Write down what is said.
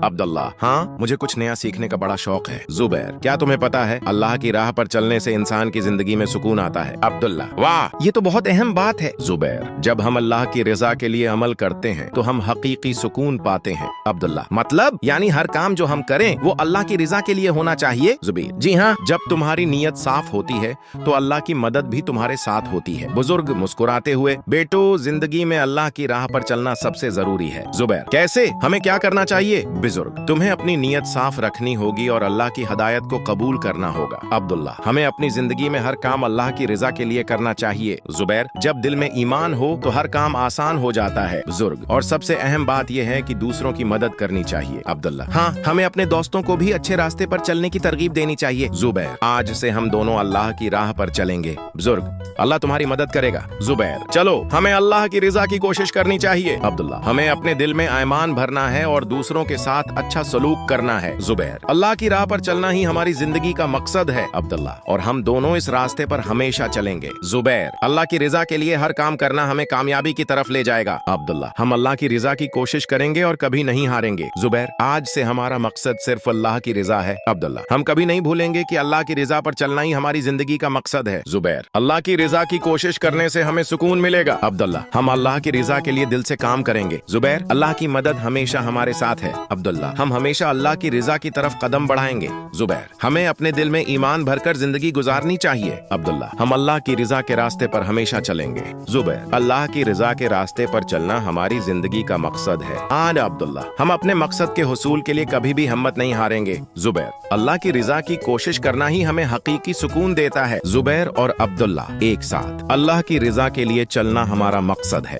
عبداللہ ہاں مجھے کچھ نیا سیکھنے کا بڑا شوق ہے۔ زبیر کیا تمہیں پتا ہے اللہ کی راہ پر چلنے سے انسان کی زندگی میں سکون آتا ہے؟ عبداللہ واہ یہ تو بہت اہم بات ہے۔ زبیر جب ہم اللہ کی رضا کے لیے عمل کرتے ہیں تو ہم حقیقی سکون پاتے ہیں۔ عبداللہ مطلب یعنی ہر کام جو ہم کریں وہ اللہ کی رضا کے لیے ہونا چاہیے؟ زبیر جی ہاں، جب تمہاری نیت صاف ہوتی ہے تو اللہ کی مدد بھی تمہارے ساتھ ہوتی ہے۔ بزرگ مسکراتے ہوئے بیٹو زندگی میں اللہ کی راہ پر چلنا سب سے ضروری ہے۔ زبیر کیسے؟ ہمیں کیا کرنا چاہیے؟ بزرگ تمہیں اپنی نیت صاف رکھنی ہوگی اور اللہ کی ہدایت کو قبول کرنا ہوگا۔ عبداللہ ہمیں اپنی زندگی میں ہر کام اللہ کی رضا کے لیے کرنا چاہیے۔ زبیر جب دل میں ایمان ہو تو ہر کام آسان ہو جاتا ہے۔ بزرگ اور سب سے اہم بات یہ ہے کہ دوسروں کی مدد کرنی چاہیے۔ عبداللہ ہاں ہمیں اپنے دوستوں کو بھی اچھے راستے پر چلنے کی ترغیب دینی چاہیے۔ زبیر آج سے ہم دونوں اللہ کی راہ پر چلیں گے۔ بزرگ اللہ تمہاری مدد کرے گا۔ زبیر چلو ہمیں اللہ کی رضا کی کوشش کرنی چاہیے۔ عبداللہ ہمیں اپنے دل میں ایمان بھرنا ہے اور دوسروں کے ساتھ اچھا سلوک کرنا ہے۔ زبیر اللہ کی راہ پر چلنا ہی ہماری زندگی کا مقصد ہے۔ عبداللہ اور ہم دونوں اس راستے پر ہمیشہ چلیں گے۔ زبیر اللہ کی رضا کے لیے ہر کام کرنا ہمیں کامیابی کی طرف لے جائے گا۔ عبداللہ ہم اللہ کی رضا کی کوشش کریں گے اور کبھی نہیں ہاریں گے۔ زبیر آج سے ہمارا مقصد صرف اللہ کی رضا ہے۔ عبداللہ ہم کبھی نہیں بھولیں گے کہ اللہ کی رضا پر چلنا ہی ہماری زندگی کا مقصد ہے۔ زبیر اللہ کی رضا کی کوشش کرنے سے ہمیں سکون ملے گا۔ عبداللہ ہم اللہ کی رضا کے لیے دل سے کام کریں گے۔ زبیر اللہ کی مدد ہمیشہ ہمارے ساتھ ہے۔ عبداللہ ہم ہمیشہ اللہ کی رضا کی طرف قدم بڑھائیں گے۔ زبیر ہمیں اپنے دل میں ایمان بھر کر زندگی گزارنی چاہیے۔ عبداللہ ہم اللہ کی رضا کے راستے پر ہمیشہ چلیں گے۔ زبیر اللہ کی رضا کے راستے پر چلنا ہماری زندگی کا مقصد ہے۔ عبداللہ ہم اپنے مقصد کے حصول کے لیے کبھی بھی ہمت نہیں ہاریں گے۔ زبیر اللہ کی رضا کی کوشش کرنا ہی ہمیں حقیقی سکون دیتا ہے۔ زبیر اور عبداللہ ایک ساتھ اللہ کی رضا کے لیے چلنا ہمارا مقصد ہے۔